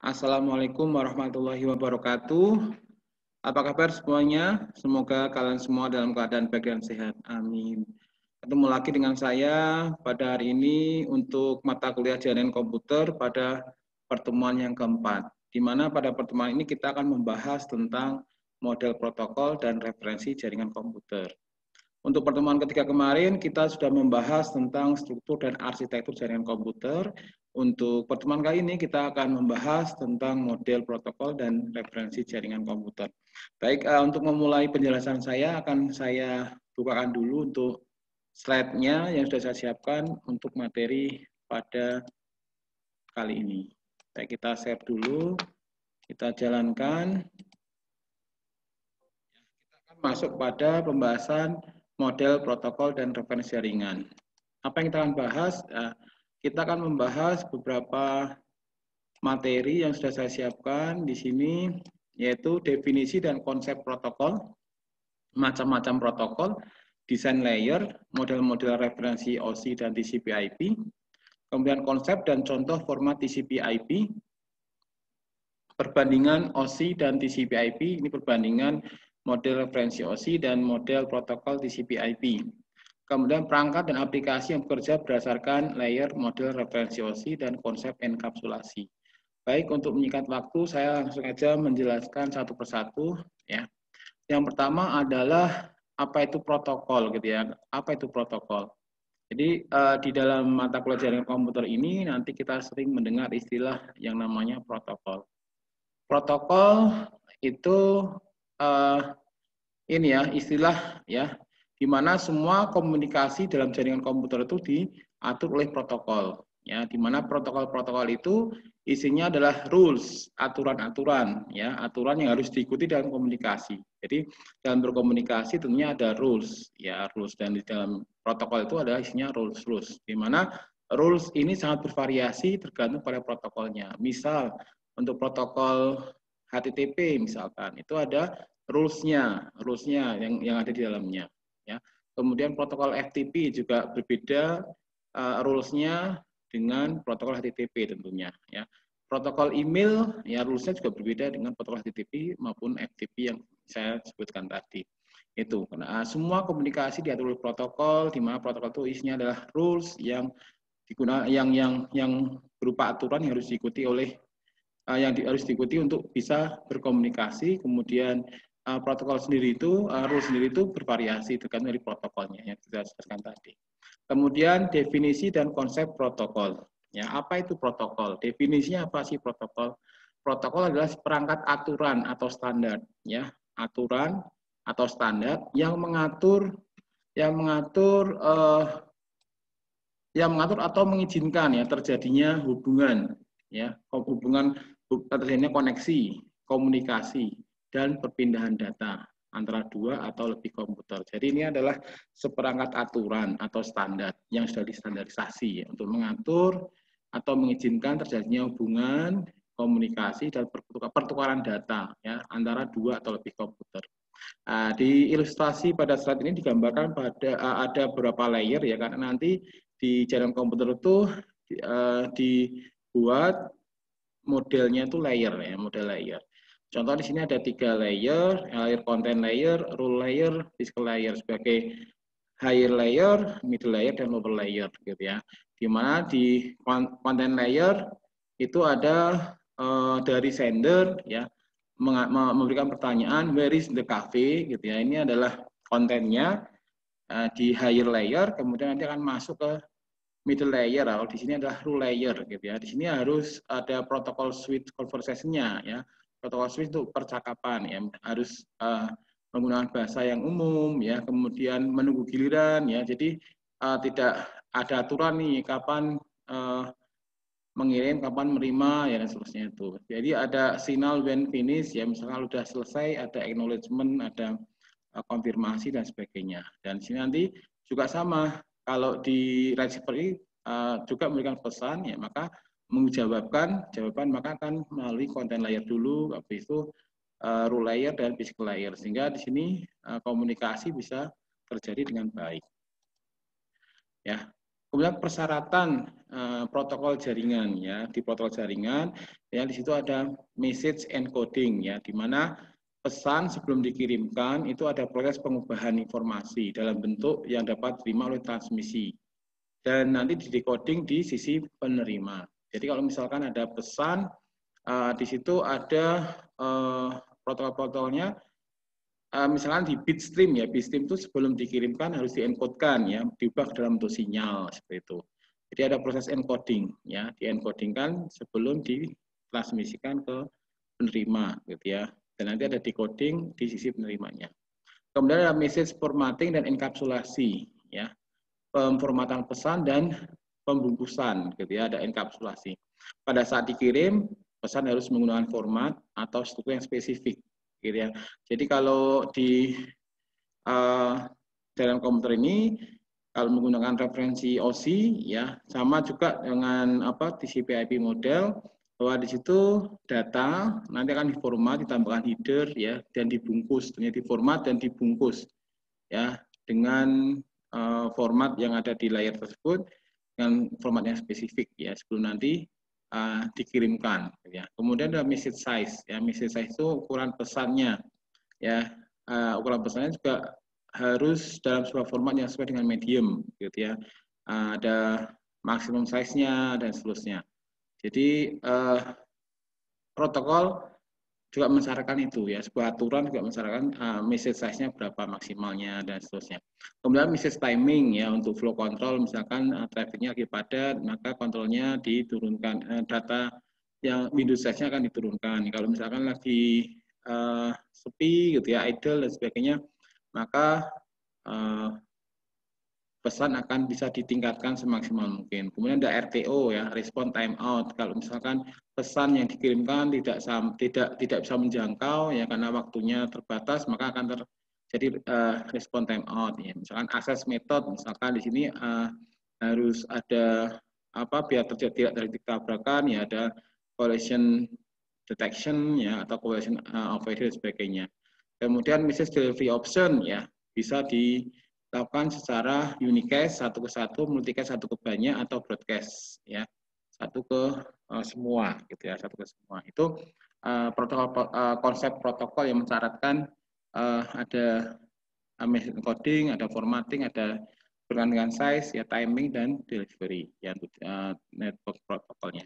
Assalamualaikum warahmatullahi wabarakatuh. Apa kabar semuanya? Semoga kalian semua dalam keadaan baik dan sehat. Amin. Ketemu lagi dengan saya pada hari ini untuk mata kuliah jaringan komputer pada pertemuan yang keempat. Di mana pada pertemuan ini kita akan membahas tentang model protokol dan referensi jaringan komputer. Untuk pertemuan ketiga kemarin, kita sudah membahas tentang struktur dan arsitektur jaringan komputer. Untuk pertemuan kali ini, kita akan membahas tentang model protokol dan referensi jaringan komputer. Baik, untuk memulai penjelasan saya, akan saya bukakan dulu untuk slide-nya yang sudah saya siapkan untuk materi pada kali ini. Baik, kita save dulu, kita jalankan. Kita akan masuk pada pembahasan model protokol dan referensi jaringan. Apa yang kita akan bahas? Kita akan membahas beberapa materi yang sudah saya siapkan di sini, yaitu definisi dan konsep protokol, macam-macam protokol, desain layer, model-model referensi OSI dan TCP/IP, kemudian konsep dan contoh format TCP/IP, perbandingan OSI dan TCP/IP, ini perbandingan model referensi OSI dan model protokol TCP/IP. Kemudian perangkat dan aplikasi yang bekerja berdasarkan layer model referensi OSI dan konsep enkapsulasi. Baik, untuk menyingkat waktu, saya langsung saja menjelaskan satu persatu. Ya. Yang pertama adalah apa itu protokol, gitu ya. Apa itu protokol? Jadi di dalam mata kuliah jaringan komputer ini nanti kita sering mendengar istilah yang namanya protokol. Protokol itu ini ya istilah ya, di mana semua komunikasi dalam jaringan komputer itu diatur oleh protokol. Ya, di mana protokol-protokol itu isinya adalah rules, aturan-aturan, ya, aturan yang harus diikuti dalam komunikasi. Jadi dalam berkomunikasi tentunya ada rules, ya, rules, dan di dalam protokol itu ada isinya rules, di mana rules ini sangat bervariasi tergantung pada protokolnya. Misal untuk protokol HTTP misalkan itu ada rules-nya yang ada di dalamnya. Ya. Kemudian protokol FTP juga berbeda rules-nya dengan protokol HTTP tentunya. Ya. Protokol email ya rules-nya juga berbeda dengan protokol HTTP maupun FTP yang saya sebutkan tadi. Itu. Nah, semua komunikasi diatur oleh protokol, di mana protokol itu isinya adalah rules yang yang berupa aturan yang harus diikuti oleh harus diikuti untuk bisa berkomunikasi. Kemudian protokol sendiri itu, rules sendiri itu bervariasi tergantung dari protokolnya yang kita jelaskan tadi. Kemudian definisi dan konsep protokol. Ya, apa itu protokol? Definisinya apa sih protokol? Protokol adalah perangkat aturan atau standar, ya, aturan atau standar yang mengatur atau mengizinkan ya terjadinya hubungan, ya, hubungan terjadinya koneksi, komunikasi, dan perpindahan data antara dua atau lebih komputer. Jadi ini adalah seperangkat aturan atau standar yang sudah distandarisasi ya, untuk mengatur atau mengizinkan terjadinya hubungan, komunikasi, dan pertukaran data ya, antara dua atau lebih komputer. Di ilustrasi pada slide ini digambarkan ada beberapa layer ya, karena nanti di jaringan komputer itu dibuat modelnya itu layer ya, model layer. Contoh di sini ada 3 layer, layer content layer, rule layer, physical layer sebagai higher layer, middle layer, dan lower layer gitu ya. Di mana di content layer itu ada dari sender ya memberikan pertanyaan where is the cafe gitu ya. Ini adalah kontennya di higher layer, kemudian nanti akan masuk ke middle layer. Kalau di sini adalah rule layer gitu ya. Di sini harus ada protokol switch conversation-nya ya. Protokol switch untuk percakapan ya, harus menggunakan bahasa yang umum ya, kemudian menunggu giliran ya. Jadi tidak ada aturan nih kapan mengirim, kapan menerima ya, dan seterusnya itu. Jadi ada signal when finish ya, misalnya sudah selesai, ada acknowledgement, ada konfirmasi dan sebagainya. Dan sini nanti juga sama, kalau di receiver ini juga memberikan pesan ya, maka menjawabkan jawaban maka akan melalui content layer dulu, habis itu rule layer dan physical layer, sehingga di sini komunikasi bisa terjadi dengan baik. Ya. Kemudian persyaratan protokol jaringan ya. Di protokol jaringan ya di situ ada message encoding ya, di mana pesan sebelum dikirimkan itu ada proses pengubahan informasi dalam bentuk yang dapat diterima oleh transmisi dan nanti di decoding di sisi penerima. Jadi kalau misalkan ada pesan di situ ada protokol-protokolnya. Misalkan di bitstream ya, bitstream itu sebelum dikirimkan harus diencodekan ya, diubah dalam bentuk sinyal seperti itu. Jadi ada proses encoding ya, diencodingkan sebelum ditransmisikan ke penerima gitu ya. Dan nanti ada decoding di sisi penerimanya. Kemudian ada message formatting dan enkapsulasi ya. Pemformatan pesan dan pembungkusan gitu ya, ada enkapsulasi. Pada saat dikirim, pesan harus menggunakan format atau struktur yang spesifik gitu ya. Jadi kalau di dalam komputer ini kalau menggunakan referensi OC ya sama juga dengan TCP/IP model, bahwa di situ data nanti akan diformat, ditambahkan header ya dan dibungkus, ternyata diformat dan dibungkus ya dengan format yang ada di layar tersebut dengan format yang spesifik ya sebelum nanti dikirimkan ya. Kemudian ada message size ya, message size itu ukuran pesannya ya, ukuran pesannya juga harus dalam sebuah format yang sesuai dengan medium gitu ya. Ada maksimum size-nya dan seterusnya. Jadi protokol juga mensyaratkan itu ya, sebuah aturan juga mensyaratkan message size-nya berapa maksimalnya dan seterusnya. Kemudian message timing ya, untuk flow control misalkan traffic-nya lagi padat, maka kontrolnya diturunkan, data yang window size-nya akan diturunkan. Kalau misalkan lagi sepi gitu ya, idle dan sebagainya, maka pesan akan bisa ditingkatkan semaksimal mungkin. Kemudian ada RTO ya, respon time out. Kalau misalkan pesan yang dikirimkan tidak bisa menjangkau ya karena waktunya terbatas, maka akan terjadi respon time out ya. Misalkan akses method, misalkan di sini harus ada biar tidak terjadi tabrakan ya, ada collision detection ya atau collision avoidance dan sebagainya. Kemudian message delivery option ya, bisa dilakukan secara unicast satu ke satu, multicast satu ke banyak, atau broadcast ya satu ke semua gitu ya, satu ke semua. Itu konsep protokol yang mensyaratkan ada message encoding, ada formatting, ada berkaitan dengan size ya, timing dan delivery ya untuk network protokolnya.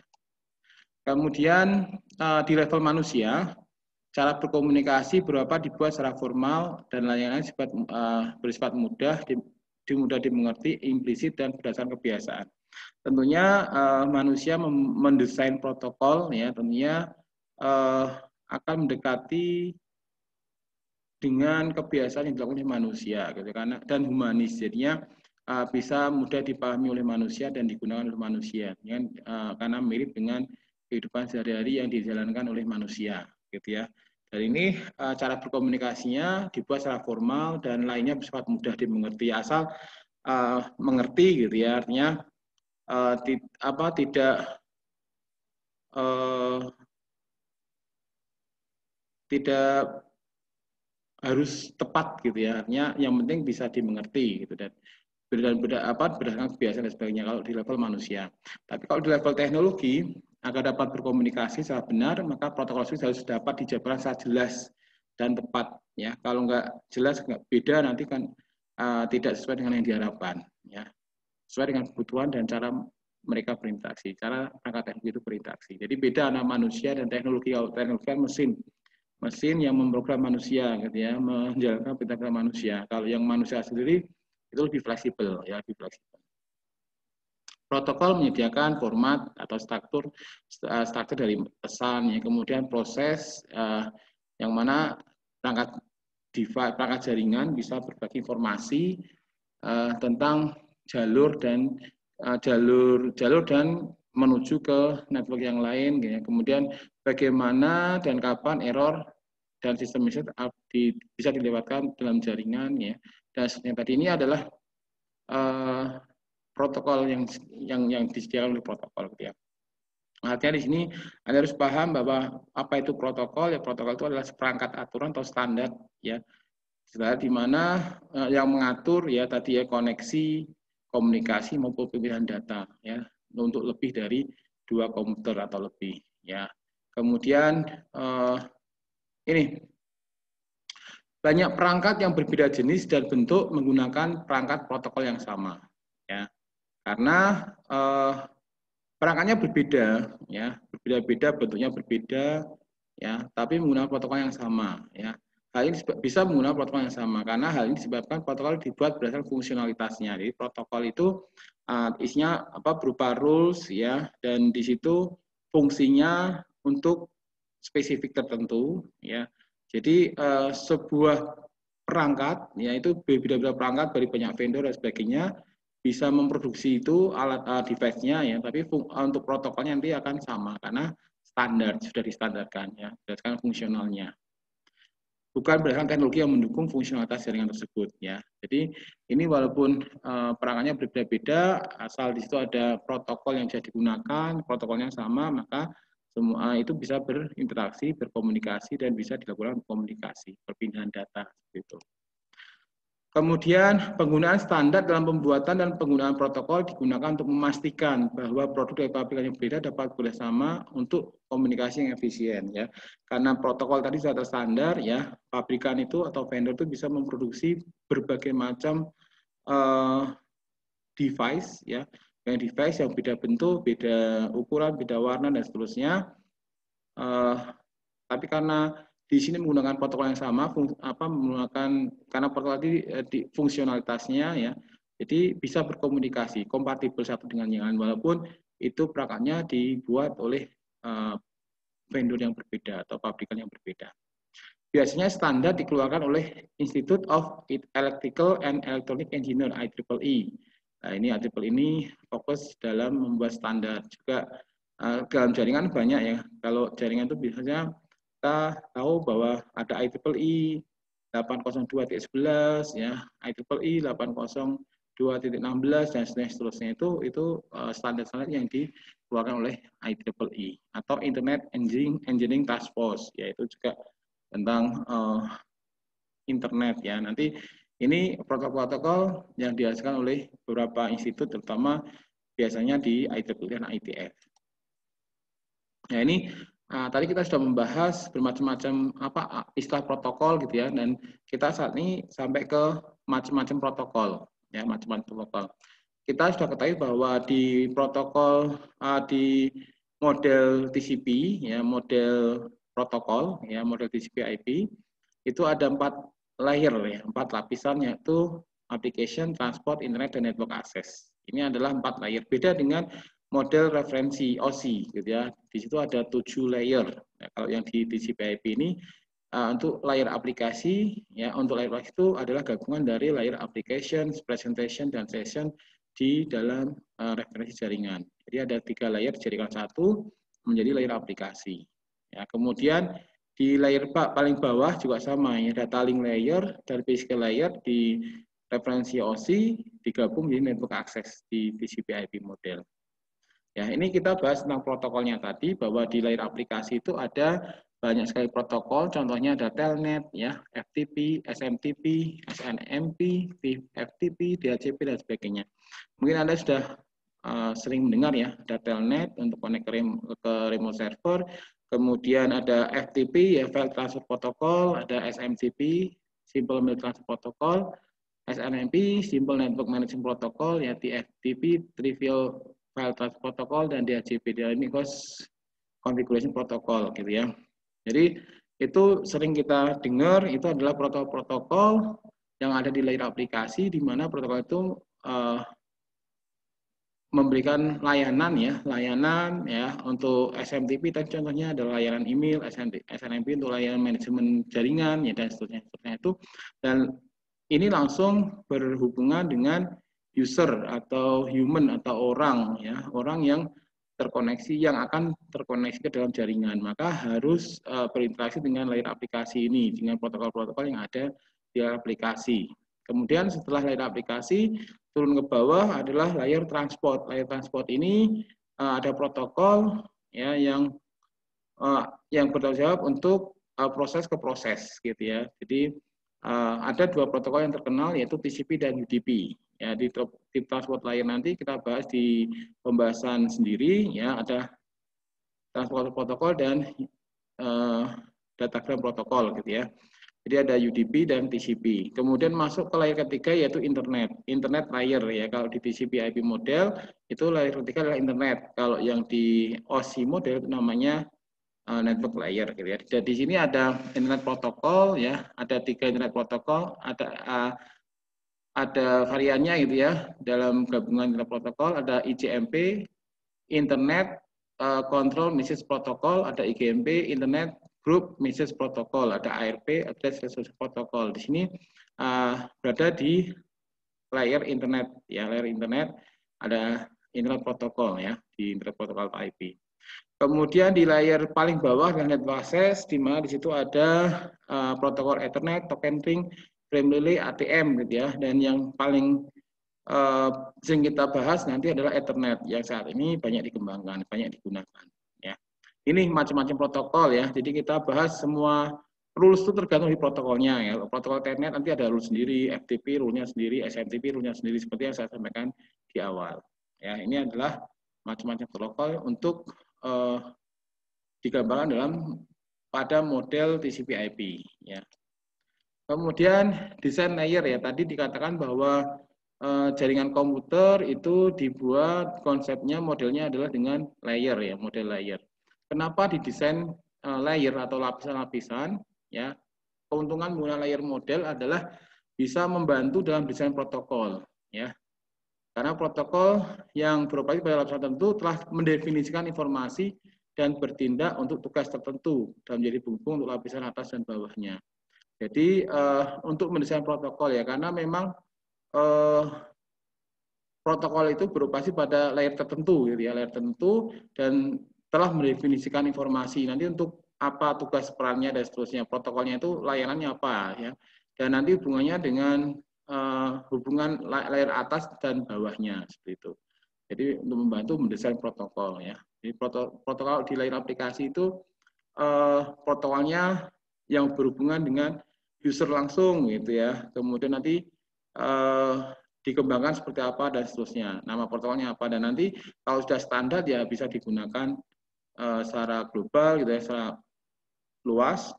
Kemudian di level manusia, cara berkomunikasi beberapa dibuat secara formal dan lain-lain bersifat mudah dimengerti, implisit dan berdasarkan kebiasaan. Tentunya manusia mendesain protokol ya, tentunya akan mendekati dengan kebiasaan yang dilakukan oleh manusia gitu, dan humanis, jadinya bisa mudah dipahami oleh manusia dan digunakan oleh manusia ya, karena mirip dengan kehidupan sehari-hari yang dijalankan oleh manusia gitu ya. Dan ini cara berkomunikasinya dibuat secara formal dan lainnya bersifat mudah dimengerti, asal mengerti gitu ya, artinya tidak harus tepat gitu ya, artinya yang penting bisa dimengerti gitu dan berdasarkan kebiasaan dan sebagainya kalau di level manusia. Tapi kalau di level teknologi, agar dapat berkomunikasi secara benar, maka protokol harus dapat dijabarkan secara jelas dan tepat ya. Kalau nggak jelas, nggak beda, nanti kan tidak sesuai dengan yang diharapkan ya, sesuai dengan kebutuhan dan cara mereka berinteraksi, cara perangkat teknologi itu berinteraksi. Jadi beda antara manusia dan teknologi. Kalau teknologi kan mesin yang memprogram manusia gitu ya, menjalankan perintah manusia. Kalau yang manusia sendiri itu lebih fleksibel ya, lebih fleksibel. Protokol menyediakan format atau struktur dari pesan ya, kemudian proses yang mana perangkat jaringan bisa berbagi informasi tentang jalur dan menuju ke network yang lain ya. Kemudian bagaimana dan kapan error dan sistem bisa dilewatkan dalam jaringan ya. Dan yang tadi ini adalah protokol yang disediakan oleh protokol gitu ya. Artinya di sini Anda harus paham bahwa apa itu protokol ya. Protokol itu adalah seperangkat aturan atau standar ya, di mana yang mengatur ya tadi ya koneksi, komunikasi maupun pemilihan data ya untuk lebih dari 2 komputer atau lebih ya. Kemudian ini banyak perangkat yang berbeda jenis dan bentuk menggunakan perangkat protokol yang sama ya. Karena perangkatnya berbeda ya, berbeda-beda, bentuknya berbeda ya, tapi menggunakan protokol yang sama ya. Hal ini bisa menggunakan protokol yang sama karena hal ini disebabkan protokol dibuat berdasarkan fungsionalitasnya. Jadi protokol itu isinya berupa rules ya, dan di situ fungsinya untuk spesifik tertentu ya. Jadi sebuah perangkat yaitu berbeda-beda perangkat dari banyak vendor dan sebagainya bisa memproduksi itu alat device-nya ya, tapi untuk protokolnya nanti akan sama karena standar sudah distandarkan ya, berdasarkan fungsionalnya. Bukan berdasarkan teknologi yang mendukung fungsionalitas jaringan tersebut ya. Jadi ini walaupun perangkatnya berbeda-beda, asal di situ ada protokol yang bisa digunakan, protokolnya sama, maka semua itu bisa berinteraksi, berkomunikasi, dan bisa dilakukan komunikasi, perpindahan data gitu. Kemudian penggunaan standar dalam pembuatan dan penggunaan protokol digunakan untuk memastikan bahwa produk dari pabrikan yang berbeda dapat bekerjasama untuk komunikasi yang efisien ya. Karena protokol tadi sudah standar ya, pabrikan itu atau vendor itu bisa memproduksi berbagai macam device ya, yang device yang beda bentuk, beda ukuran, beda warna dan seterusnya. Tapi karena di sini menggunakan protokol yang sama, menggunakan karena protokol di fungsionalitasnya ya, jadi bisa berkomunikasi, kompatibel satu dengan yang lain, walaupun itu perangkatnya dibuat oleh vendor yang berbeda atau pabrikan yang berbeda. Biasanya standar dikeluarkan oleh Institute of Electrical and Electronic Engineer (IEEE). Nah, ini IEEE ini fokus dalam membuat standar. Juga dalam jaringan banyak ya. Kalau jaringan itu biasanya kita tahu bahwa ada IEEE 802.11 ya, IEEE 802.16 dan seterusnya, itu standar-standar yang dikeluarkan oleh IEEE atau Internet Engineering Task Force, yaitu juga tentang internet ya. Nanti ini protokol-protokol yang dihasilkan oleh beberapa institut, terutama biasanya di IEEE dan IETF. Nah, ini tadi kita sudah membahas bermacam-macam istilah protokol gitu ya, dan kita saat ini sampai ke macam-macam protokol ya, macam-macam protokol. Kita sudah ketahui bahwa di protokol di model TCP ya, model protokol ya, model TCP/IP itu ada 4 layer ya, 4 lapisan, yaitu application, transport, internet, dan network access. Ini adalah 4 layer. Beda dengan model referensi OSI gitu ya. Di situ ada 7 layer. Nah, kalau yang di TCP/IP ini untuk layer aplikasi ya, untuk layer aplikasi itu adalah gabungan dari layer application, presentation, dan session di dalam referensi jaringan. Jadi ada 3 layer jaringan satu menjadi layer aplikasi. Ya, kemudian di layer paling bawah juga sama ya, data link layer dan physical layer di referensi OSI digabung menjadi network access di TCP/IP model. Ya, ini kita bahas tentang protokolnya tadi, bahwa di layer aplikasi itu ada banyak sekali protokol, contohnya ada Telnet, ya, FTP, SMTP, SNMP, FTP, DHCP, dan sebagainya. Mungkin Anda sudah sering mendengar ya, ada Telnet untuk connect ke remote server, kemudian ada FTP, ya, File Transfer Protocol, ada SMTP, Simple Mail Transfer Protocol, SNMP, Simple Network Management Protocol, ya, TFTP, Trivial File Transfer Protocol, dan DHCP, Dynamic Host Configuration Protocol gitu ya. Jadi itu sering kita dengar, itu adalah protokol-protokol yang ada di layer aplikasi, di mana protokol itu memberikan layanan ya untuk SMTP tadi contohnya adalah layanan email, SNMP untuk layanan manajemen jaringan ya, dan seterusnya itu, dan ini langsung berhubungan dengan user atau human atau orang ya, orang yang terkoneksi, yang akan terkoneksi ke dalam jaringan, maka harus berinteraksi dengan layer aplikasi ini, dengan protokol-protokol yang ada di aplikasi. Kemudian setelah layer aplikasi, turun ke bawah adalah layer transport. Layer transport ini ada protokol ya yang bertanggung jawab untuk proses ke proses gitu ya. Jadi ada 2 protokol yang terkenal, yaitu TCP dan UDP. Ya, di tip transport layer nanti kita bahas di pembahasan sendiri, ya, ada transport protokol dan datagram protokol gitu ya. Jadi ada UDP dan TCP. Kemudian masuk ke layer ketiga yaitu internet layer ya. Kalau di TCP/IP model itu layer ketiga adalah internet. Kalau yang di OSI model itu namanya network layer gitu ya. Dan di sini ada internet protokol ya, ada 3 internet protokol, ada variannya gitu ya. Dalam gabungan internet protokol ada ICMP, Internet Control Message Protocol, ada IGMP, Internet Group Message Protocol, ada ARP, Address Resolution Protocol. Di sini berada di layer internet ya, layer internet ada internet protokol ya, di internet protokol IP. Kemudian di layer paling bawah adalah network access, di mana di situ ada protokol Ethernet, token ring, frame relay, ATM gitu ya. Dan yang paling sering kita bahas nanti adalah Ethernet yang saat ini banyak dikembangkan, banyak digunakan. Ya, ini macam-macam protokol ya. Jadi kita bahas semua rules itu tergantung di protokolnya ya. Protokol Ethernet nanti ada rules sendiri, FTP rule-nya sendiri, SMTP rule-nya sendiri seperti yang saya sampaikan di awal. Ya, ini adalah macam-macam protokol untuk digambarkan dalam pada model TCP/IP ya. Kemudian desain layer ya, tadi dikatakan bahwa jaringan komputer itu dibuat konsepnya modelnya adalah dengan layer ya, model layer. Kenapa didesain layer atau lapisan-lapisan ya? Keuntungan menggunakan layer model adalah bisa membantu dalam desain protokol ya. Karena protokol yang beroperasi pada lapisan tertentu telah mendefinisikan informasi dan bertindak untuk tugas tertentu dan menjadi penghubung untuk lapisan atas dan bawahnya. Jadi untuk mendesain protokol ya, karena memang protokol itu beroperasi pada layer tertentu, gitu ya, layer tertentu dan telah mendefinisikan informasi. Nanti untuk apa tugas perannya dan seterusnya, protokolnya itu layanannya apa ya, dan nanti hubungannya dengan hubungan layer atas dan bawahnya seperti itu. Jadi untuk membantu mendesain protokol ya. Jadi protokol di layer aplikasi itu protokolnya yang berhubungan dengan user langsung gitu ya. Kemudian nanti dikembangkan seperti apa dan seterusnya. Nama protokolnya apa dan nanti kalau sudah standar ya bisa digunakan secara global gitu ya, secara luas.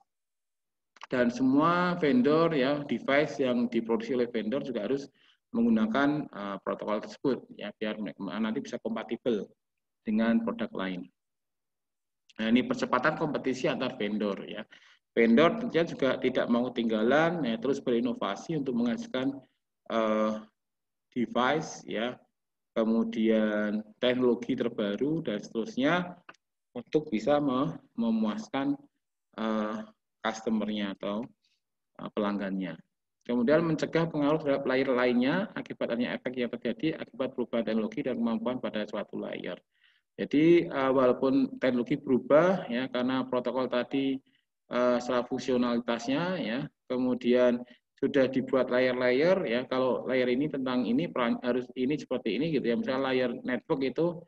Dan semua vendor ya, device yang diproduksi oleh vendor juga harus menggunakan protokol tersebut ya, biar nanti bisa kompatibel dengan produk lain. Nah, ini percepatan kompetisi antar vendor ya. Vendor tentunya juga tidak mau ketinggalan ya, terus berinovasi untuk menghasilkan device ya, kemudian teknologi terbaru dan seterusnya untuk bisa memuaskan customer-nya atau pelanggannya. Kemudian mencegah pengaruh terhadap layer lainnya akibat adanya efek yang terjadi akibat perubahan teknologi dan kemampuan pada suatu layer. Jadi walaupun teknologi berubah ya karena protokol tadi secara fungsionalitasnya ya, kemudian sudah dibuat layer-layer ya, kalau layer ini tentang ini harus ini seperti ini gitu ya. Misalnya layer network itu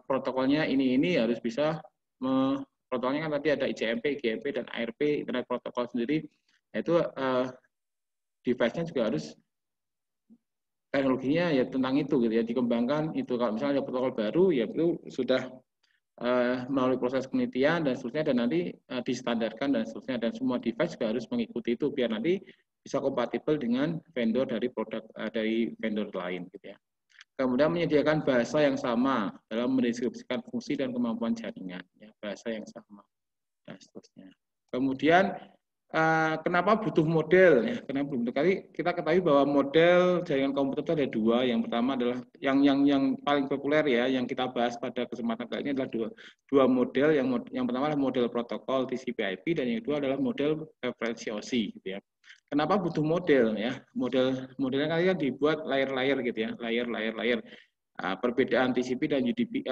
protokolnya ini harus bisa protokolnya kan tadi ada ICMP, IGMP dan ARP, internet protokol sendiri. Itu device-nya juga harus teknologinya ya tentang itu gitu ya, dikembangkan itu. Kalau misalnya ada protokol baru ya itu sudah melalui proses penelitian dan seterusnya, dan nanti distandarkan dan seterusnya, dan semua device juga harus mengikuti itu biar nanti bisa kompatibel dengan vendor dari produk dari vendor lain gitu ya. Kemudian menyediakan bahasa yang sama dalam mendeskripsikan fungsi dan kemampuan jaringan ya, bahasa yang sama dan seterusnya. Kemudian kenapa butuh model ya? Kenapa butuh? Kali kita ketahui bahwa model jaringan komputer itu ada dua. Yang pertama adalah yang paling populer ya, yang kita bahas pada kesempatan kali ini adalah dua model. Yang pertama adalah model protokol TCP/IP dan yang kedua adalah model referensi OSI gitu ya. Kenapa butuh model ya? Modelnya kali kan dibuat layer-layer gitu ya, layer. Perbedaan TCP dan UDP,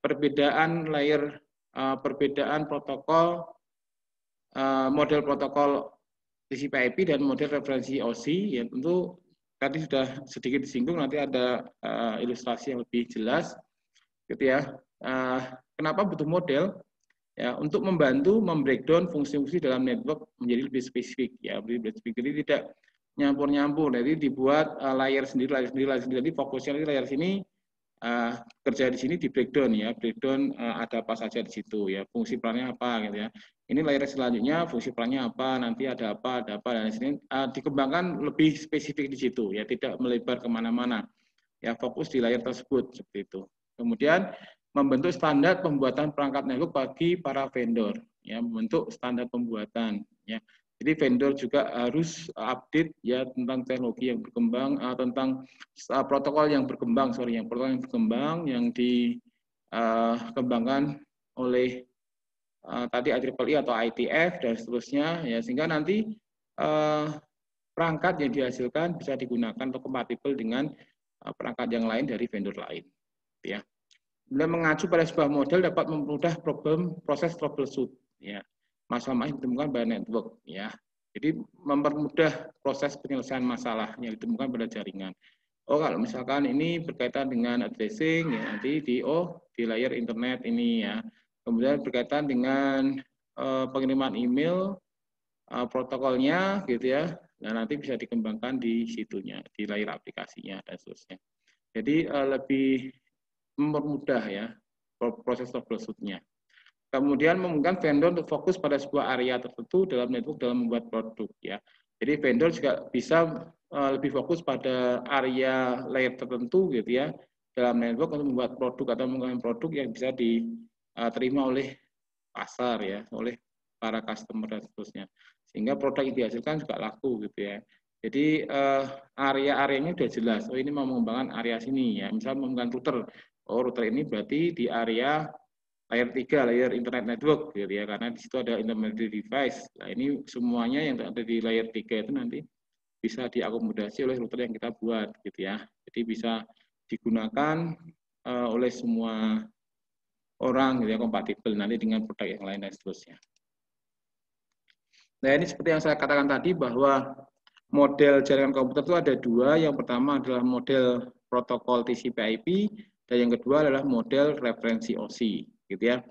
perbedaan layer, perbedaan protokol, model protokol TCP/IP dan model referensi OSI ya, tentu tadi sudah sedikit disinggung, nanti ada ilustrasi yang lebih jelas gitu ya. Kenapa butuh model? Ya, untuk membantu membreakdown fungsi-fungsi dalam network menjadi lebih spesifik ya, lebih spesifik. Jadi tidak nyampur-nyampur. Jadi dibuat layer sendiri. Jadi fokusnya di layar sini kerja di sini di breakdown ya, breakdown ada apa saja di situ ya, fungsi perannya apa gitu ya. Ini layer selanjutnya fungsi perannya apa, nanti ada apa, dan di sini dikembangkan lebih spesifik di situ ya, tidak melebar kemana-mana ya, fokus di layar tersebut seperti itu. Kemudian membentuk standar pembuatan perangkat network bagi para vendor ya, membentuk standar pembuatan ya. Jadi vendor juga harus update ya tentang teknologi yang berkembang, tentang protokol yang berkembang, yang dikembangkan oleh tadi IEEE atau ITF dan seterusnya ya, sehingga nanti perangkat yang dihasilkan bisa digunakan atau kompatibel dengan perangkat yang lain dari vendor lain ya. Kemudian mengacu pada sebuah model dapat mempermudah proses troubleshoot ya, masalah yang ditemukan pada network ya. Jadi mempermudah proses penyelesaian masalah yang ditemukan pada jaringan. Oh, kalau misalkan ini berkaitan dengan addressing ya, nanti di layer internet ini ya. Kemudian berkaitan dengan pengiriman email, protokolnya gitu ya. Nah, nanti bisa dikembangkan di situnya, di layar aplikasinya dan seterusnya. Jadi lebih mempermudah ya proses troubleshoot-nya. Kemudian memungkinkan vendor untuk fokus pada sebuah area tertentu dalam network dalam membuat produk ya. Jadi vendor juga bisa lebih fokus pada area layer tertentu gitu ya dalam network untuk membuat produk atau mengembangkan produk yang bisa diterima oleh pasar ya, oleh para customer dan seterusnya. Sehingga produk yang dihasilkan juga laku gitu ya. Jadi area-areanya sudah jelas. Oh, ini mau mengembangkan area sini ya. Misal mengembangkan router. Oh, router ini berarti di area layer 3, layer internet network gitu ya, karena di situ ada intermediate device. Nah, ini semuanya yang ada di layer 3 itu nanti bisa diakomodasi oleh router yang kita buat gitu ya. Jadi bisa digunakan oleh semua orang gitu ya, kompatibel nanti dengan produk yang lain dan seterusnya. Nah, ini seperti yang saya katakan tadi bahwa model jaringan komputer itu ada dua. Yang pertama adalah model protokol TCP/IP dan yang kedua adalah model referensi OSI, gitu ya.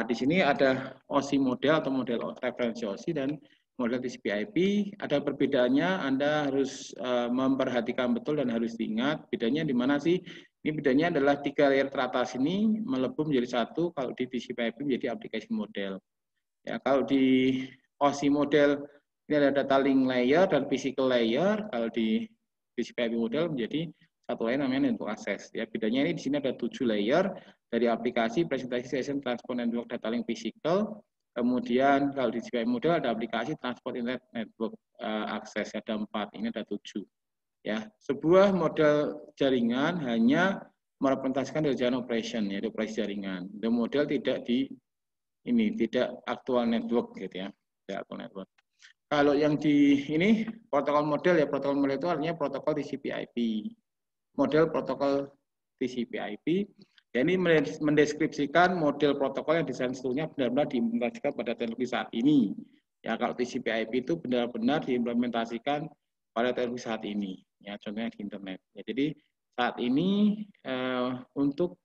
Di sini ada OSI model atau model referensi OSI dan model TCP/IP. Ada perbedaannya, Anda harus memperhatikan betul dan harus diingat. Bedanya di mana sih? Ini bedanya adalah 3 layer teratas ini melebur menjadi satu. Kalau di TCP/IP menjadi aplikasi model. Ya, kalau di OSI model ini ada data link layer dan physical layer. Kalau di TCP/IP model menjadi satu layer namanya network access. Ya, bedanya ini di sini ada 7 layer dari aplikasi, presentasi, session, transport, network, data link, physical. Kemudian kalau di TCP/IP model ada aplikasi, transport, internet, network, access. Ada 4. Ini ada 7. Ya, sebuah model jaringan hanya merepresentasikan dari jaringan operation, yaitu operasi jaringan. The model tidak tidak aktual network gitu ya, tidak aktual network. Kalau yang di ini protokol model ya, protokol model itu artinya protokol TCP/IP. Model protokol TCP/IP, ya ini mendeskripsikan model protokol yang desain seluruhnya benar-benar diimplementasikan pada teknologi saat ini. Ya, kalau TCP/IP itu benar-benar diimplementasikan pada teknologi saat ini. Ya, contohnya di internet. Ya, jadi saat ini untuk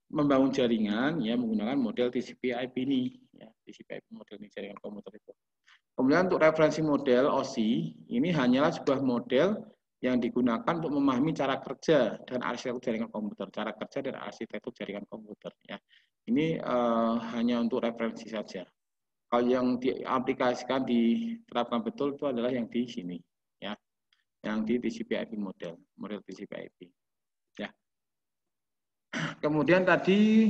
membangun jaringan ya menggunakan model TCP/IP ini ya, TCP/IP model ini jaringan komputer itu. Kemudian untuk referensi model OSI ini hanyalah sebuah model yang digunakan untuk memahami cara kerja dan arsitektur jaringan komputer, cara kerja dan arsitektur jaringan komputer ya. Ini hanya untuk referensi saja. Kalau yang diaplikasikan diterapkan betul itu adalah yang di sini ya, yang di TCP/IP model TCP/IP ya. Kemudian tadi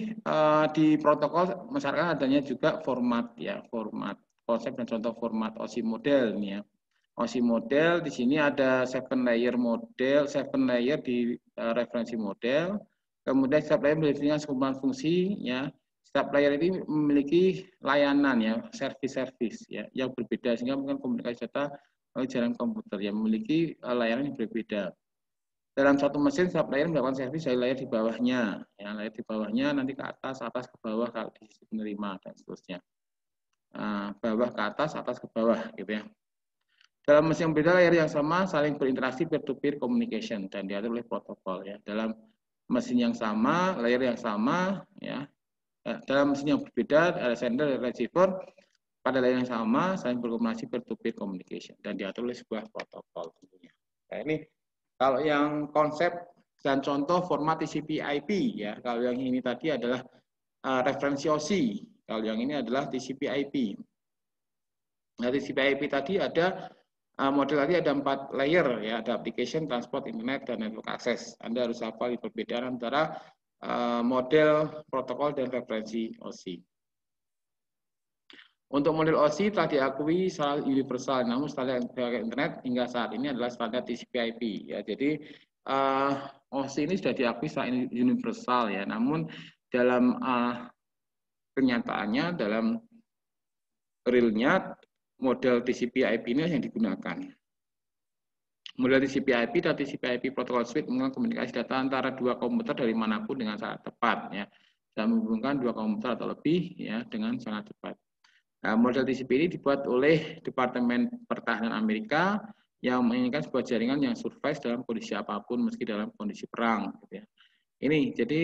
di protokol misalkan adanya juga format ya, format konsep dan contoh format OSI model ini ya. OSI model di sini ada 7 layer model, 7 layer di referensi model. Kemudian setiap layer memiliki sekumpulan fungsi ya. Setiap layer ini memiliki layanan ya, service ya yang berbeda sehingga mungkin komunikasi data melalui jaringan komputer yang memiliki layanan yang berbeda. Dalam satu mesin setiap layer melakukan servis dari layer di bawahnya, ya layer di bawahnya nanti ke atas ke bawah kalau di sisi penerima dan seterusnya. Bawah ke atas ke bawah gitu ya. Dalam mesin yang berbeda layer yang sama saling berinteraksi peer-to-peer communication dan diatur oleh protokol ya. Dalam mesin yang sama, layer yang sama ya. Dalam mesin yang berbeda ada sender dan receiver pada layer yang sama saling berkomunikasi peer-to-peer communication dan diatur oleh sebuah protokol tentunya. Nah, ini kalau yang konsep dan contoh format TCP/IP ya. Kalau yang ini tadi adalah referensi OSI. Kalau yang ini adalah TCP/IP. Nah, TCP/IP tadi ada model tadi ada 4 layer ya, ada application, transport, internet, dan network access. Anda harus hafal perbedaan antara model, protokol, dan referensi OSI. Untuk model OSI telah diakui secara universal, namun standar internet hingga saat ini adalah standar TCP/IP. Ya, jadi OSI ini sudah diakui secara universal ya, namun dalam kenyataannya, dalam realnya model TCP/IP ini yang digunakan. Model TCP/IP dan TCP/IP Protocol Suite mengenal komunikasi data antara dua komputer dari manapun dengan sangat tepat ya, dan menghubungkan dua komputer atau lebih ya dengan sangat cepat. Nah, model TCP ini dibuat oleh Departemen Pertahanan Amerika yang menginginkan sebuah jaringan yang survive dalam kondisi apapun meski dalam kondisi perang. Gitu ya. Ini jadi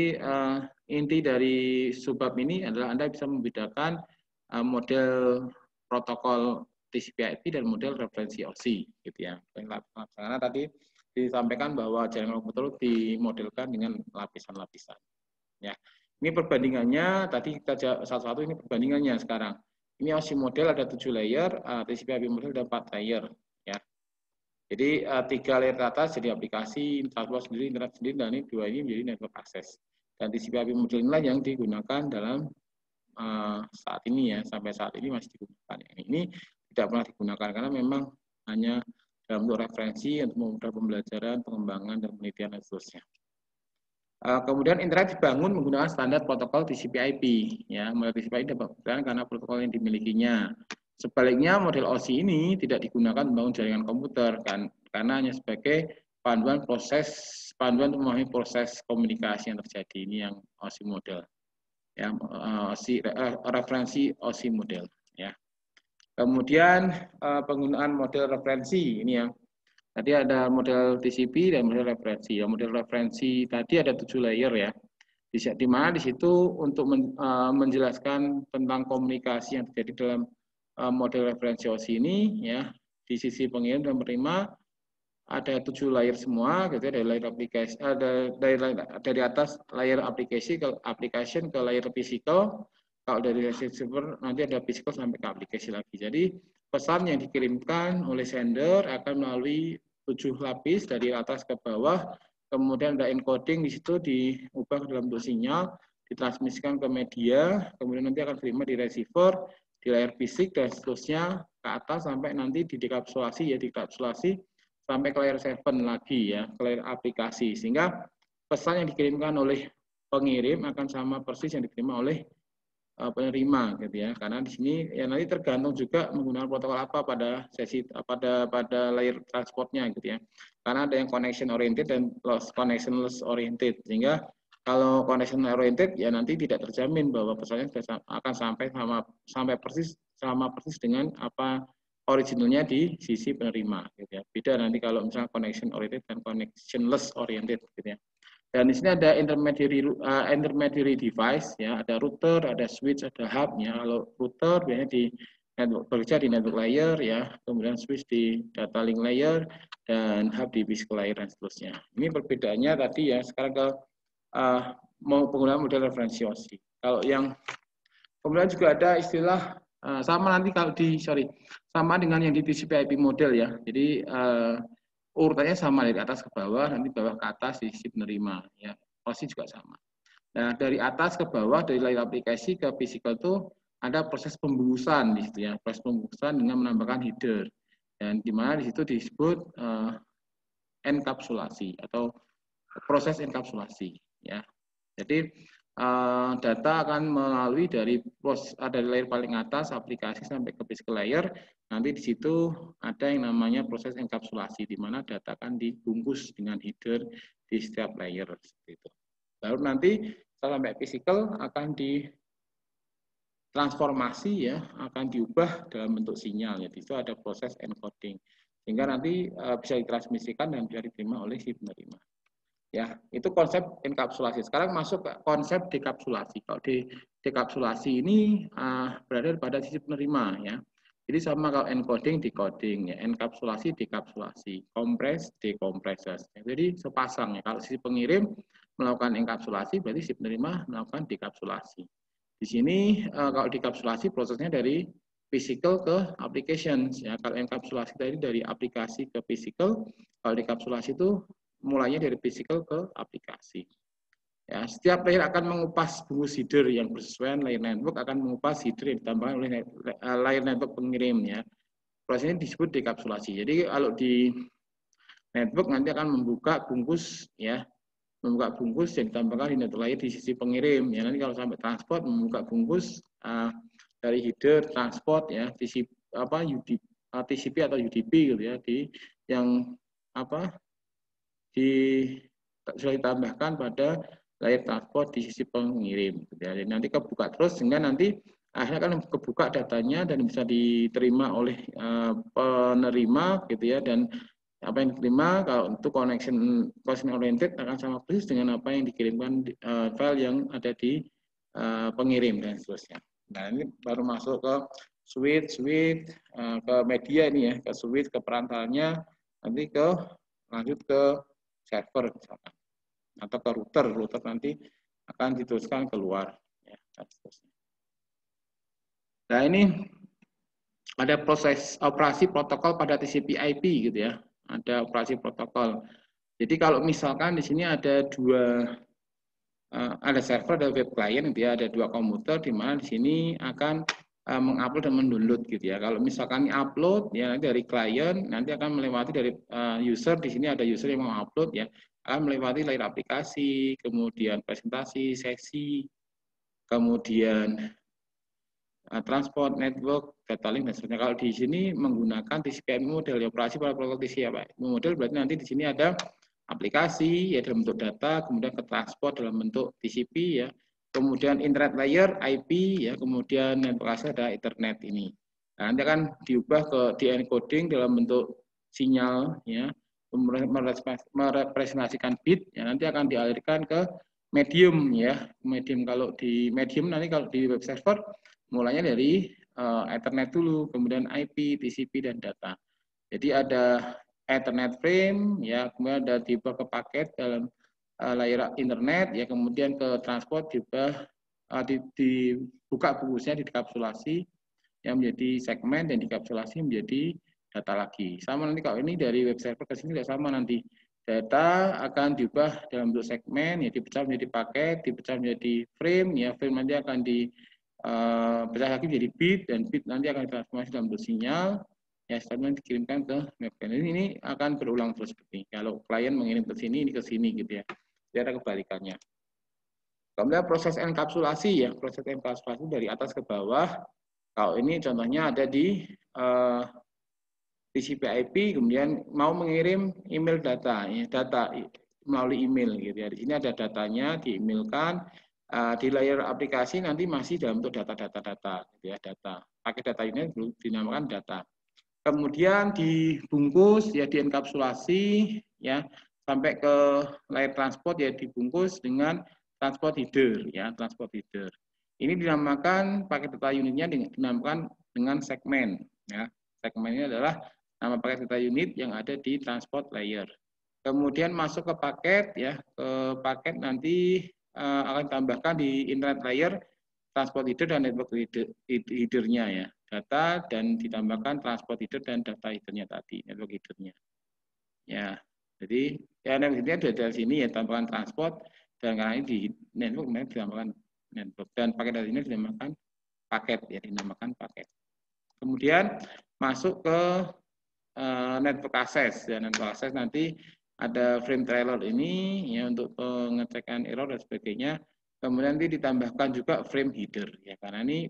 inti dari subbab ini adalah Anda bisa membedakan model protokol TCP/IP dan model referensi OSI, gitu ya. Karena tadi disampaikan bahwa jaringan komputer dimodelkan dengan lapisan-lapisan. Ya, ini perbandingannya tadi kita satu-satu ini perbandingannya sekarang. Ini OSI model ada 7 layer, TCP/IP model ada 4 layer. Ya. Jadi 3 layer ke atas jadi aplikasi, transport sendiri, internet sendiri, dan ini 2 ini menjadi network access. Dan TCP/IP model inilah yang digunakan dalam saat ini ya, sampai saat ini masih digunakan. Ini tidak pernah digunakan karena memang hanya dalam bentuk referensi untuk memudahkan pembelajaran, pengembangan, dan penelitian dan seterusnya. Kemudian internet dibangun menggunakan standar protokol TCP/IP. Ya, model TCP/IP dapat berjalan karena protokol yang dimilikinya. Sebaliknya, model OSI ini tidak digunakan membangun jaringan komputer karena hanya sebagai panduan untuk memahami proses komunikasi yang terjadi. Ini yang OSI model. Ya, referensi OSI model. Ya. Kemudian penggunaan model referensi ini yang tadi ada model TCP dan model referensi. Ya, model referensi tadi ada 7 layer ya. Di mana di situ untuk menjelaskan tentang komunikasi yang terjadi dalam model referensi OSI ini ya, di sisi pengirim dan penerima ada 7 layer semua gitu ya, dari layer aplikasi dari atas layer aplikasi ke application ke layer physical. Kalau dari receiver nanti ada physical sampai ke aplikasi lagi. Jadi pesan yang dikirimkan oleh sender akan melalui 7 lapis dari atas ke bawah, kemudian ada encoding di situ diubah ke dalam bentuk sinyal, ditransmisikan ke media, kemudian nanti akan terima di receiver, di layar fisik dan seterusnya ke atas sampai nanti didekapsulasi ya, dikapsulasi sampai ke layer 7 lagi ya, ke layer aplikasi, sehingga pesan yang dikirimkan oleh pengirim akan sama persis yang diterima oleh penerima gitu ya. Karena di sini ya nanti tergantung juga menggunakan protokol apa pada sesi pada layer transportnya gitu ya. Karena ada yang connection oriented dan connectionless oriented, sehingga kalau connection oriented ya nanti tidak terjamin bahwa pesannya akan sampai persis sama persis dengan apa originalnya di sisi penerima gitu ya. Beda nanti kalau misalnya connection oriented dan connectionless oriented gitu ya. Dan di sini ada intermediary device ya, ada router, ada switch, ada hub ya. Kalau router biasanya di network, bekerja di network layer ya, kemudian switch di data link layer, dan hub di physical layer dan seterusnya. Ini perbedaannya tadi ya. Sekarang ke mau penggunaan model referensi OSI. Kalau yang kemudian juga ada istilah sama nanti kalau sama dengan yang di TCP/IP model ya. Jadi urutannya sama dari atas ke bawah, nanti bawah ke atas di sisi penerima ya. OSI juga sama. Nah, dari atas ke bawah dari layer aplikasi ke physical itu ada proses pembungkusan di situ ya. Proses pembungkusan dengan menambahkan header. Dan di mana di situ disebut enkapsulasi atau proses enkapsulasi ya. Jadi data akan melalui dari layer paling atas aplikasi sampai ke physical layer. Nanti di situ ada yang namanya proses enkapsulasi, di mana data akan dibungkus dengan header di setiap layer seperti itu. Baru nanti sampai physical akan ditransformasi ya, akan diubah dalam bentuk sinyal. Jadi itu ada proses encoding, sehingga nanti bisa ditransmisikan dan bisa diterima oleh si penerima. Ya, itu konsep enkapsulasi. Sekarang masuk ke konsep dekapsulasi. Kalau dekapsulasi ini berada pada sisi penerima ya. Jadi sama kalau encoding, decoding ya, enkapsulasi, dekapsulasi, kompres, dekompresas. Jadi sepasang ya. Kalau sisi pengirim melakukan enkapsulasi, berarti sisi penerima melakukan dekapsulasi. Di sini kalau dekapsulasi prosesnya dari physical ke applications ya. Kalau enkapsulasi tadi dari aplikasi ke physical, kalau dekapsulasi itu mulainya dari physical ke aplikasi. Ya, setiap layer akan mengupas bungkus header yang bersesuaian layer network akan mengupas header yang ditambahkan oleh layer network pengirim ya. Proses ini disebut dekapsulasi. Jadi kalau di network nanti akan membuka bungkus ya, membuka bungkus yang ditambahkan di network layer di sisi pengirim ya. Nanti kalau sampai transport membuka bungkus dari header transport ya, TCP TCP atau UDP gitu ya, di yang sudah ditambahkan pada layer transport di sisi pengirim. Jadi nanti kebuka terus sehingga nanti akhirnya kan kebuka datanya dan bisa diterima oleh penerima gitu ya, dan apa yang diterima kalau untuk connection oriented akan sama persis dengan apa yang dikirimkan file yang ada di pengirim dan seterusnya. Nah ini baru masuk ke switch ke media ini ya, ke switch, ke perantaranya, nanti lanjut ke server misalkan, atau ke router nanti akan diteruskan keluar ya. Nah ini ada proses operasi protokol pada TCP/IP gitu ya, ada operasi protokol. Jadi kalau misalkan di sini ada ada server, ada web client gitu ya, ada dua komputer di mana di sini akan mengupload dan mendownload gitu ya. Kalau misalkan upload ya dari klien nanti akan melewati dari user, di sini ada user yang mau upload ya, akan melewati layer aplikasi, kemudian presentasi, sesi, kemudian transport, network, data link dan sebagainya. Kalau di sini menggunakan TCP/IP model ya, operasi pada protokol TCP/IP model, berarti nanti di sini ada aplikasi ya dalam bentuk data, kemudian ke transport dalam bentuk TCP ya, kemudian internet layer IP ya, kemudian network access ada Ethernet ini. Nah, nanti akan diubah ke di-encoding dalam bentuk sinyal ya, merepresentasikan bit ya, nanti akan dialirkan ke medium ya. Medium, kalau di medium nanti kalau di web server mulanya dari Ethernet dulu, kemudian IP, TCP dan data. Jadi ada Ethernet frame ya, kemudian ada diubah ke paket dalam layer internet ya, kemudian ke transport diubah dibuka bungkusnya, dikapsulasi yang menjadi segmen dan dikapsulasi menjadi data lagi. Sama nanti kalau ini dari web server ke sini tidak sama, nanti data akan diubah dalam bentuk segmen ya, dipecah menjadi paket, dipecah menjadi frame ya, frame nanti akan dipecah lagi menjadi bit, dan bit nanti akan ditransformasi dalam bentuk sinyal ya, setelah dikirimkan ke web client. Ini akan berulang terus seperti ini. Kalau klien mengirim ke sini, ini ke sini gitu ya. Jadi ada kebalikannya. Kemudian proses enkapsulasi ya, proses enkapsulasi dari atas ke bawah. Kalau ini contohnya ada di TCP/IP, kemudian mau mengirim email data, ya, data melalui email gitu ya. Di sini ada datanya, diemailkan. Di layer aplikasi nanti masih dalam bentuk data gitu ya, data. Pakai data ini dinamakan data. Kemudian dibungkus ya, dienkapsulasi ya sampai ke layer transport ya, dibungkus dengan transport header ya, transport header. Ini dinamakan paket data unitnya dinamakan dengan segmen ya. Segmen ini adalah nama paket data unit yang ada di transport layer. Kemudian masuk ke paket ya, ke paket nanti akan ditambahkan di internet layer transport header dan network header-nya ya, data dan ditambahkan transport header dan data header-nya tadi, network header-nya. Ya, jadi ya network header dari sini ya, tambahkan transport, dan karena ini di network dinamakan network, dan paket data ini dinamakan paket ya, dinamakan paket. Kemudian masuk ke network access ya, network access nanti ada frame trailer ini ya untuk pengecekan error dan sebagainya. Kemudian nanti ditambahkan juga frame header ya, karena ini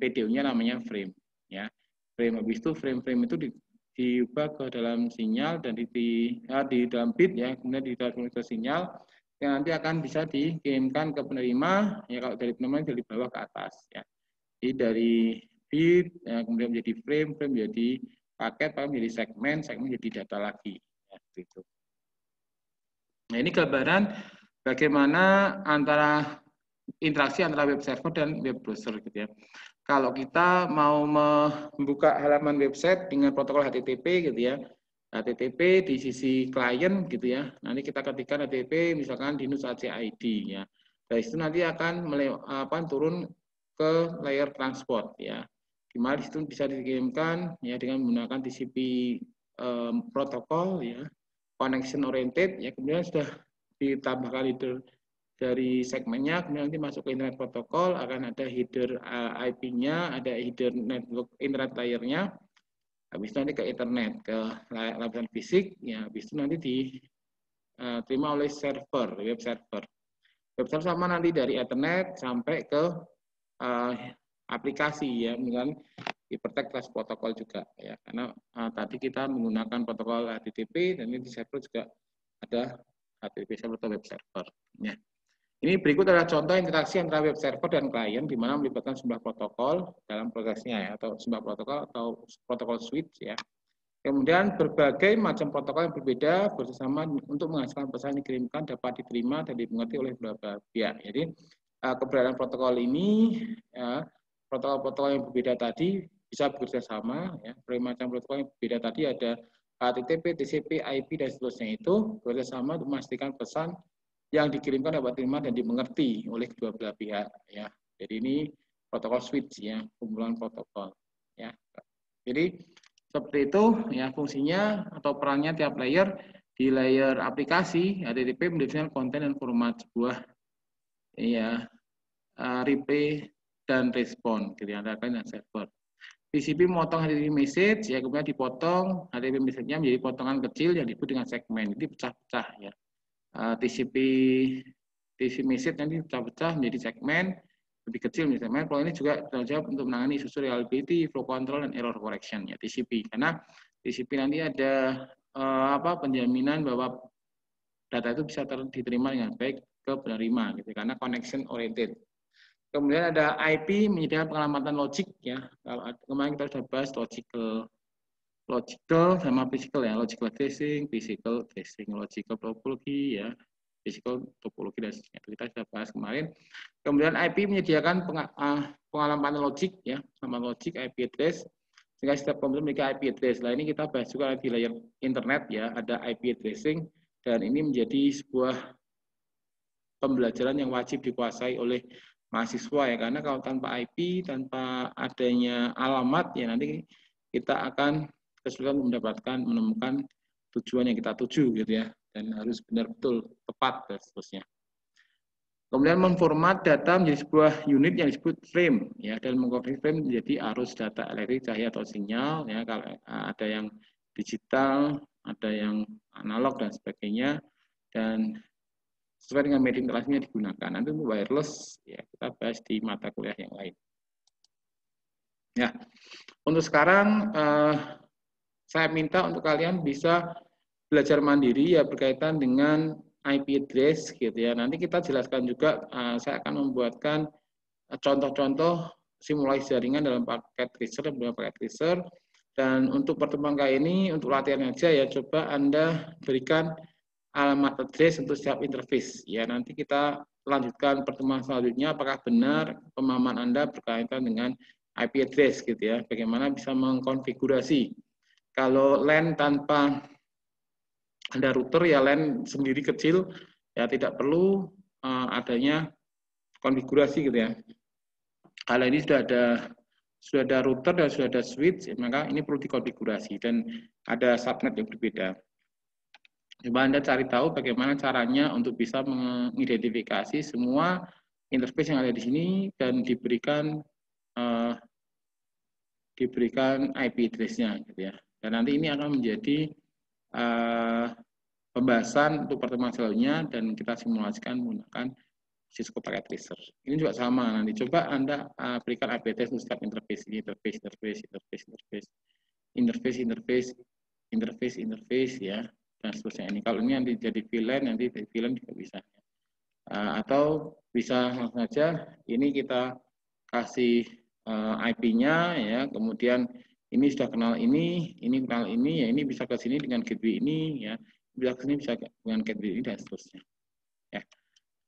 PDO-nya namanya frame ya. Frame, habis itu frame itu diubah ke dalam sinyal dan di dalam bit ya, kemudian ditransformasi ke sinyal yang nanti akan bisa dikirimkan ke penerima ya, kalau dari penerima dari bawah ke atas ya. Jadi dari bit ya, kemudian menjadi frame menjadi paket menjadi segmen menjadi data lagi ya, gitu. Nah, ini gambaran bagaimana antara interaksi antara web server dan web browser gitu ya. Kalau kita mau membuka halaman website dengan protokol HTTP gitu ya, HTTP di sisi klien gitu ya, nanti kita ketikkan HTTP misalkan di news.ac.id ya. Dari situ nanti akan turun ke layer transport ya. Di mana di situ bisa dikirimkan ya dengan menggunakan TCP protokol ya, connection oriented ya, kemudian sudah ditambahkan header dari segmennya, kemudian nanti masuk ke internet protokol, akan ada header IP-nya, ada header network internet layer-nya, habis itu nanti ke internet, ke lapisan fisik, ya habis itu nanti diterima oleh server, web server. Web server sama nanti dari Ethernet sampai ke aplikasi ya, misalkan Hypertext Class Protocol juga ya, karena tadi kita menggunakan protokol HTTP dan ini di server juga ada HTTP server atau web server. Ya. Ini berikut adalah contoh interaksi antara web server dan klien di mana melibatkan sebuah protokol dalam prosesnya ya, atau sebuah protokol atau protokol switch ya. Kemudian berbagai macam protokol yang berbeda bersama untuk menghasilkan pesan yang dikirimkan dapat diterima dan dimengerti oleh beberapa pihak. Jadi keberadaan protokol ini, ya, protokol-protokol yang berbeda tadi bisa bekerja sama. Ya. Berbagai macam protokol yang berbeda tadi ada HTTP, TCP, IP dan seterusnya itu bekerja sama untuk memastikan pesan yang dikirimkan dapat diterima dan dimengerti oleh kedua belah pihak. Ya. Jadi ini protokol switch ya, kumpulan protokol. Ya. Jadi seperti itu ya fungsinya atau perannya tiap layer. Di layer aplikasi HTTP mendefinisikan konten dan format sebuah ya replay dan respon gitu antara klien dan server. TCP memotong HTTP message ya, kemudian dipotong HTTP message-nya menjadi potongan kecil yang disebut dengan segmen. Jadi pecah-pecah ya. TCP message nanti pecah-pecah menjadi segmen lebih kecil misalnya. Kalau ini juga tanggung jawab untuk menangani isu reliability, flow control, dan error correction ya TCP. Karena TCP nanti ada penjaminan bahwa data itu bisa diterima dengan baik ke penerima gitu karena connection oriented. Kemudian ada IP menyediakan pengamatan logik ya. Kalau kemarin kita sudah bahas logical sama physical ya, logical tracing, physical tracing, logical topology ya, physical topology dan sebagainya. Kita sudah bahas kemarin. Kemudian IP menyediakan pengamatan logik ya, sama logik IP address. Sehingga setiap komputer memiliki IP address. Nah ini kita bahas juga di layer internet ya, ada IP addressing dan ini menjadi sebuah pembelajaran yang wajib dikuasai oleh mahasiswa ya, karena kalau tanpa IP, tanpa adanya alamat ya nanti kita akan kesulitan menemukan tujuan yang kita tuju gitu ya, dan harus benar-betul tepat dan seterusnya. Kemudian memformat data menjadi sebuah unit yang disebut frame ya, dan mengkonversi frame menjadi arus data elektrik, cahaya atau sinyal ya, kalau ada yang digital, ada yang analog dan sebagainya, dan sesuai dengan media interaksinya digunakan. Nanti untuk wireless ya kita bahas di mata kuliah yang lain. Ya, untuk sekarang saya minta untuk kalian bisa belajar mandiri ya berkaitan dengan IP address gitu ya. Nanti kita jelaskan juga, saya akan membuatkan contoh-contoh simulasi jaringan dalam paket tracer dan beberapa paket tracer. Dan untuk pertemuan kali ini, untuk latihan aja ya, coba Anda berikan alamat address untuk setiap interface. Ya, nanti kita lanjutkan pertemuan selanjutnya apakah benar pemahaman Anda berkaitan dengan IP address gitu ya. Bagaimana bisa mengkonfigurasi. Kalau LAN tanpa ada router ya LAN sendiri kecil ya tidak perlu adanya konfigurasi gitu ya. Kalau ini sudah ada router dan sudah ada switch, maka ini perlu dikonfigurasi dan ada subnet yang berbeda. Coba Anda cari tahu bagaimana caranya untuk bisa mengidentifikasi semua interface yang ada di sini dan diberikan IP address-nya gitu ya. Dan nanti ini akan menjadi pembahasan untuk pertemuan selanjutnya dan kita simulasikan menggunakan Cisco Packet Tracer. Ini juga sama, nanti coba Anda berikan IP address untuk setiap interface ya, dan seterusnya. Ini kalau ini nanti jadi VLAN, nanti VLAN juga bisa. Atau bisa langsung saja, ini kita kasih IP-nya ya, kemudian ini sudah kenal ini kenal ini ya, ini bisa ke sini dengan gateway ini ya, bisa ke sini bisa dengan gateway ini dan seterusnya. Ya.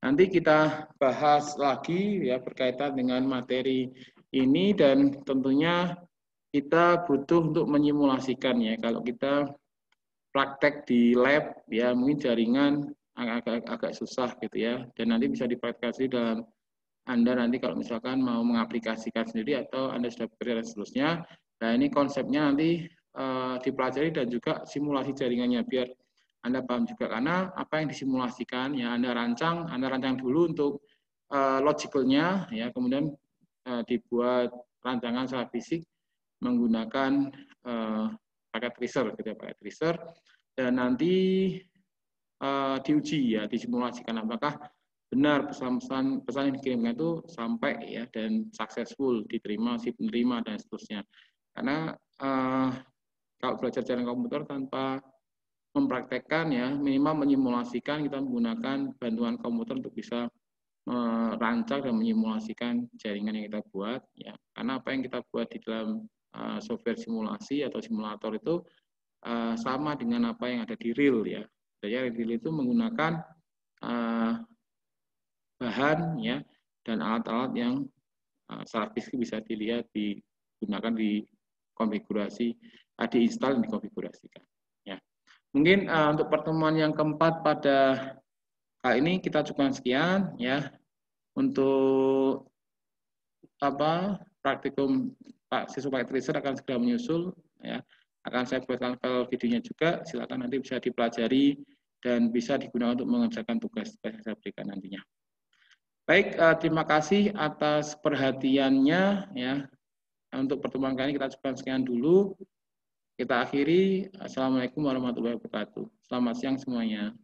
Nanti kita bahas lagi ya berkaitan dengan materi ini, dan tentunya kita butuh untuk menyimulasikan ya. Kalau kita praktek di lab ya mungkin jaringan agak susah gitu ya, dan nanti bisa dipraktikasi dalam Anda nanti kalau misalkan mau mengaplikasikan sendiri atau Anda sudah bekerja dan seterusnya. Nah ini konsepnya nanti dipelajari dan juga simulasi jaringannya biar Anda paham juga, karena apa yang disimulasikan ya Anda rancang dulu untuk logicalnya ya, kemudian dibuat rancangan secara fisik menggunakan paket tracer gitu ya, paket tracer, dan nanti diuji ya, disimulasikan apakah benar pesan yang dikirimkan itu sampai ya dan successful, diterima si penerima dan seterusnya. Karena kalau belajar jaringan komputer tanpa mempraktekkan ya, minimal menyimulasikan, kita menggunakan bantuan komputer untuk bisa merancang dan menyimulasikan jaringan yang kita buat ya. Karena apa yang kita buat di dalam software simulasi atau simulator itu sama dengan apa yang ada di real ya. Jadi real itu menggunakan bahan ya dan alat-alat yang secara fisik bisa dilihat, digunakan di konfigurasi, diinstal dan dikonfigurasikan. Ya. Mungkin untuk pertemuan yang keempat pada kali ini kita cukupkan sekian ya. Untuk praktikum siswa paket tracer akan segera menyusul ya. Akan saya buatkan file videonya juga, silakan nanti bisa dipelajari dan bisa digunakan untuk mengerjakan tugas yang saya berikan nantinya. Baik, terima kasih atas perhatiannya ya. Untuk pertemuan kali ini kita cukupkan sekian dulu. Kita akhiri. Assalamualaikum warahmatullahi wabarakatuh. Selamat siang semuanya.